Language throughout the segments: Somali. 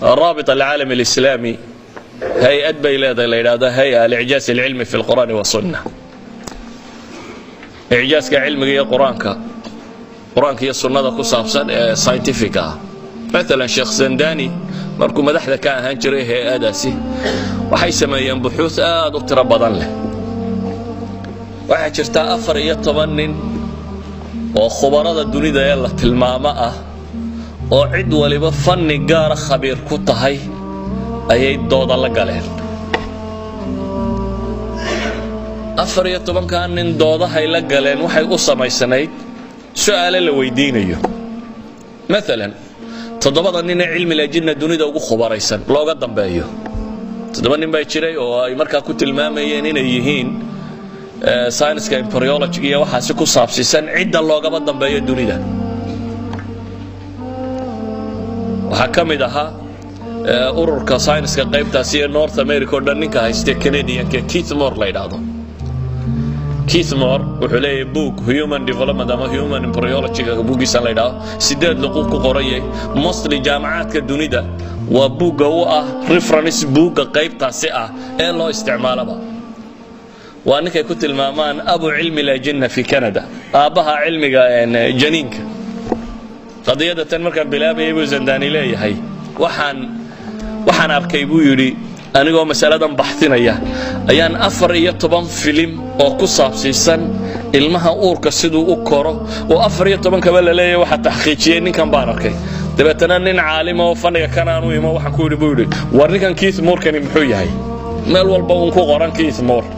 الرابط العالمي الإسلامي هيئة بيلاده ليلاده هيئة الإعجاز العلمي في القرآن والسنة إعجاز كعلمي هي قرآنك هي السنة كصابصا ساينتيفيكا مثلا شيخ زنداني markuu madaxda ka ahaan jiray hay'adaasi waxay sameeyeen buxuus aad u tiro badan leh waxa jirta 14 nin oo khubarada dunida ee la tilmaamo ah oo cid waliba fanni gaar ah khabiir ku tahay ayay dooda la galeen 14 ka nin doodahay la galeen waxay u samaysanayd su'aalo la weydiinayo مثلا todobada nin ee cilmi laajidna dunida ugu khubaraysan looga dambeeyo todoba nin bay jiray oo ay markaa ku tilmaamayeen inay yihiin science-ka embryology iyo waxa ku saabsiisan cidda looga dambeeyo dunida waxa kamid aha ururka science-ka qaybtaasi ee North America oo dhan ninka haysta Canadian-ka Keith Moore la yiraahdo Keith Moore wuxuu leeyahay book Human Development ama Human Embryology buugiisa la yiraahdo sideed luqad ku qorayay mostly jaamacadka dunida waa buuga oo ah reference buuga qaybtaasi ah ee loo isticmaalaba waa ninkay ku tilmaamaan abu cilmi la jinna fi Canada aabaha cilmiga janiinka qadiyada tan marka bilaabay buu Zandani leeyahay waxaan arkay buu yiri anigoo mas'aladan baxtinaya ayaan 14 film oo ku saabsiisan ilmaha uurka sidoo u koro oo 14 kaba la leeyahay waxa taxqiijiyay ninkan baan arkay dabeetana nin caalim oo faniga kanaanu imo waxa ku yiri war ninkan Keith Moore kan muxuu yahay meel walba uu ku qoran Keith Moore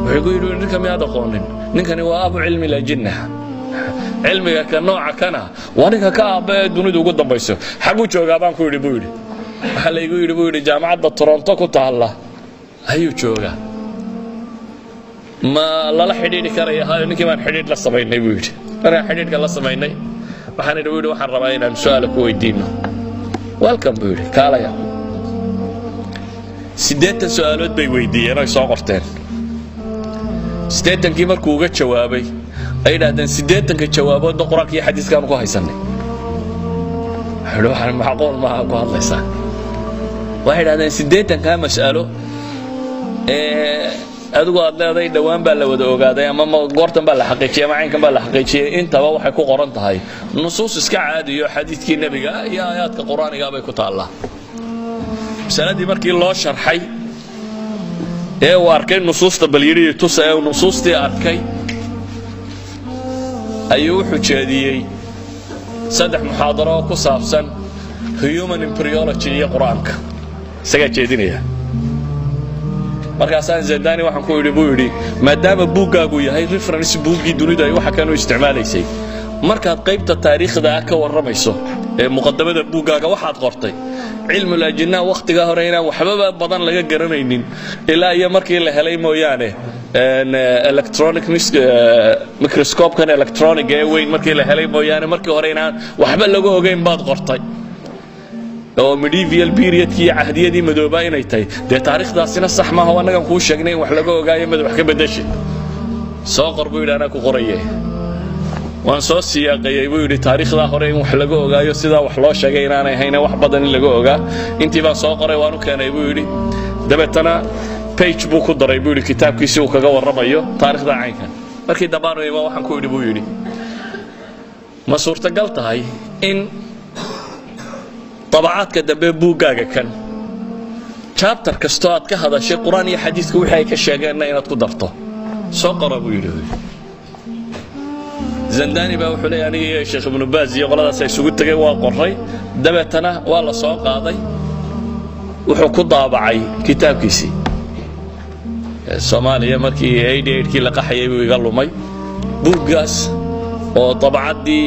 wuxuu yiri ninkan ma aqoonin ninkani waa abu cilmi la jinna cilmiga ka nooca kana waa ninka ka aabay dunida ugu dambayso xagu jooga baan ku yiri waxa la igu yiri jaamacadda Toronto ku taala ayuu jooga ma la xidhiidhi karayaa ninkii baan xidhiidh la sameeynay buu yiri marka xidhiidhka la sameeynay waxaan idhi waxaan rabaa inaan su'aal ku weydiino welcome buu yiri kaalaya 8 su'aalood bay weydiiyeen oo soo qorteen 8kii markuu uga jawaabay ay yiraahdeen 8ka jawaabood quraanka iyo xadiiskan ku haysanay waxaan macquul ma ku hadlaysaa waxay yiraahdeen 8ka mas'alo adigu aad leedahay dhawaan baa la wada ogaaday ama goortan baa la xaqiijiyay ama aynkan baa la xaqiijiyay intaba waxay ku qoran tahay nusuus iska caadi iyo xadiiskii nabiga iyo aayaadka quraaniga bay ku taala masaladii markii loo sharxay ee uu arkay nusuusta bal yiri tusay nusuustii arkay ayuu xujeediyay 3 muhaadaro ku saabsan human embryology iyo quraanka isaga jeedinaya markaas Zandani waxaan ku yiri maadaama buugaagu yahay reference buugi dunida ay waxa kan u isticmaalaysay markaad qaybta taariikhda ka waramayso ee muqaddamada buugaaga waxaad qortay cilmi la jinna waqtiga hore inaan waxba badan laga garanaynin ilaa iyo markii la helay mooyaane electronic microscope kan electronic ee weyn markii la helay mooyaane markii hore inaan waxba laga ogeyn baad qortay oo medieval period kii ahdiyadii madooba inay tahay de taariikhdaasina sax ma aha anaga ku sheegnay wax laga ogaayo mid wax ka bedeshay soo qorbo ilaana ku qorayay waan soo siyaaqay buu yiri taariikhda hore in wax laga ogaayo sida wax loo sheegay inaanay hayna wax badan in laga ogaa intii baan soo qoray waan u keenay buu yiri dabeetana page buu ku daray buu yiri kitaabkiisa uu kaga waramayo taariikhda caynkan markii dabaanay waxaan ku yiri buu yiri ma suurtagal tahay in طبعات كدبه بوغاغا كان chapter kasto aad ka hadashay quraan iyo xadiiska wixii ay ka sheegeen inaad ku darto soo qarabu yiraahdo Zandani baa wuxuu leeyahay aniga Sheikh Ibn Baz iyo qoladaas ay isugu tagay waa qoray dabeetana waa la soo qaaday wuxuu ku daabacay kitaabkiisi Soomaaliya markii 88kii la qaxayay buu iga lumay buugaas oo طبعadii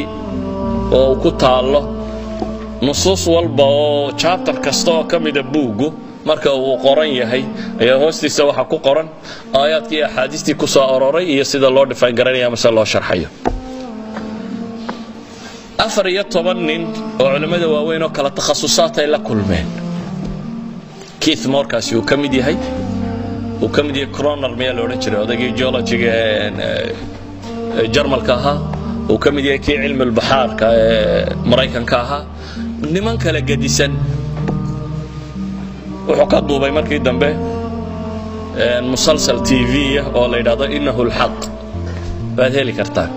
oo ku taalo nusuus walba oo chapter kasto kamida buugu marka uu qoran yahay ayaa hoostiisa waxa ku qoran aayaadkii iyo xadiistii ku soo aroray iyo sida loo define garanayo ama sida loo sharxayo 14 nin oo culimada waaweyn oo kala takhasusaad ay la kulmeen Keith Moore kaasi uu kamid yahay Kroner meel loo oran jiray odagii geologiga Jarmalka ahaa uu kamid yahay kii cilmi bahaarka Mareykanka ahaa niman kala gadisan وحكا دوبي مركي دنبه مسلسل تي في oo la yiraahdo innahu alhaq baadheli kartaa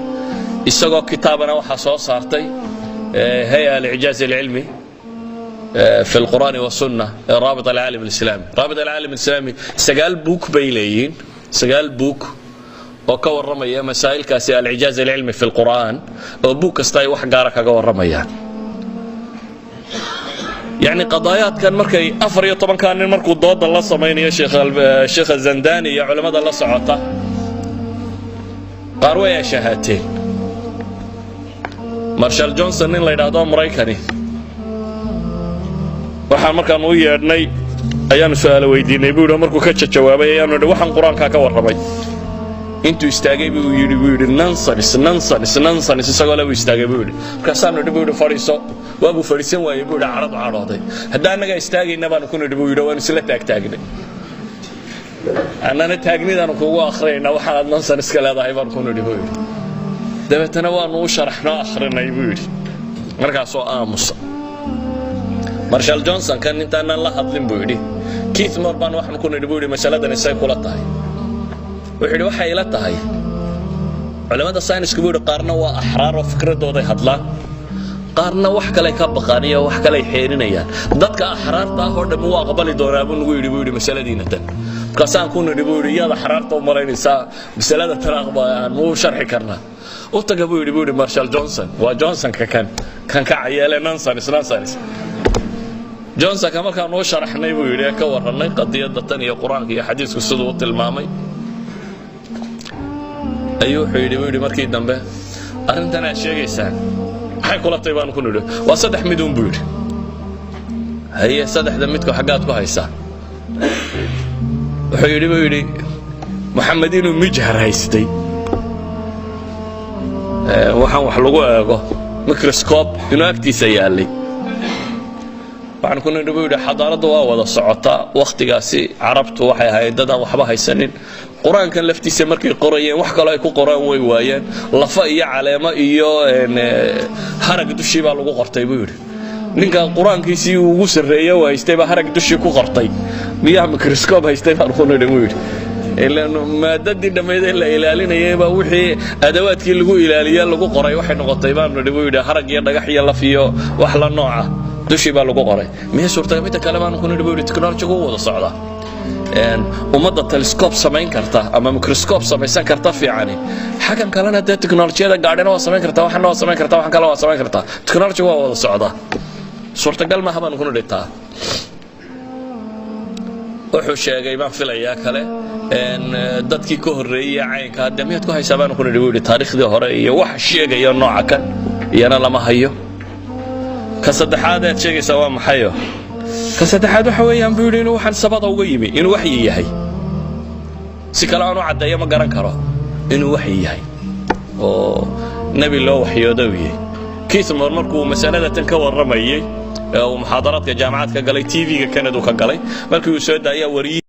isagoo kitaabana waxa soo saartay hay'a al-i'jaz al-ilmi في القرآن والسنة رابط العالم الإسلامي رابط العالم الإسلامي سجال بوك بيلين سجال بوك وكور رمية مسائل كاسي الإعجاز العلمي في القرآن وبوك استاي واحد جارك كور رمية يعني قضايات كان مركي أفريقيا طبعا كان مركو ضد الله صمين يا شيخ الزنداني يا علماء الله صعطة قاروا يا شهادتين مارشال جونسون اللي يدعو مريكاني waxaan markaan u yeedhnay ayaan su'aalo weydiinay buu markuu ka jawaabay ayaan nidhi waxaan quraanka ka warramay intuu istaagay buu yiri nonsense isagoo la istaagay buu yiri markaasaan nidhi buu fariiso waa buu fariisan waayay buu carad carooday haddaan naga istaagayna baan ku nidhi buu yiri waan isla taagtaagnay annana taagnidan kugu akhriyayna waxaan nonsense iska leedahay baan ku nidhi buu yiri dabeetana waan u sharaxnaa akhrinay buu yiri markaasoo aamusa مارشال جونسون كان انت انا الله hadlin buu yiri Keith Moore baan waxaan ku nidhi buu yiri mas'aladan isay kula tahay wuxuu waxay ila tahay culimada sayniska buu yiri qaarna waa ahraar oo fikradooda hadlaan qaarna wax kale ka baqaaniyo wax kale xeerinayaan dadka ahraarta oo dhan waa aqbali doonaa buu nagu yiri mas'aladiina tan kaasaan ku nidhi buu yiri iyada ahraarta oo malaynaysa mas'alada taraaqba aan u sharxi karnaa oo taga buu yiri Marshall Johnson waa Johnson kan ka cayaale nonsense جونسون كما كان نو شرحنay buu yiri ka waranay qadiyada tan iyo quraanka iyo xadiisku sidoo uu tilmaamay ayuu yiri markii dambe arintan ay sheegaysaan waxay kula taybaan ku nidhi waa saddex midun buu yiri haye saddexda midku xagaad ku haysaa wuxuu yiri maxamed inuu mijhar haystay waxaan wax lagu eego microscope inuu agtiisa yaalay waxaan ku nidhi buu yiri xadaaradu waa wada socotaa waqtigaasi carabtu waxay ahayd dad waxba haysanin quraankan laftiisa markay qorayeen wax kale ay ku qoraan way waayeen lafa iyo caleemo iyo harag dushii baa lagu qortay buu yiri ninka quraankiisii ugu sareeyay waa haystay ba harag dushii ku qortay miyaa microscope haystay baan ku nidhi buu yiri ilaa maadadii dhameeyay la ilaalinayay ba wixii adawaadkii lagu ilaaliyay lagu qoray waxay noqotay baan nidhi buu yiri harag iyo dhagax iyo laf iyo wax la nooca dushii baa lagu qoray miya suurtagal mid kale baan ku nidhi buu technology-gu wada socda ummadda telescope samayn karta ama microscope samaysan karta fiicani xakan kalena de technology-da gaadhana waa samayn karta waxna waa samayn karta waxan kale waa samayn karta technology waa wada socda suurtagal ma habaan ku nidhi taa wuxuu sheegay baan filayaa kale dadkii ka horeeyay caynka hadda miyad ku haysabaan ku nidhi buu taariikhdii hore iyo wax sheegaya nooca kan iyana lama hayo كصدحات شيء سواء محيو كصدحات وحويان بيقولين وحن سبضة وقيمي إنه وحي يهي سكلانو عدا يوم قرن كرا إنه وحي يهي أو نبي الله وحي دوي كيس مرمركو مسألة تنكور رميي ومحاضرات كجامعات كقلي تي في كندو كقلي مركو يسود يا وري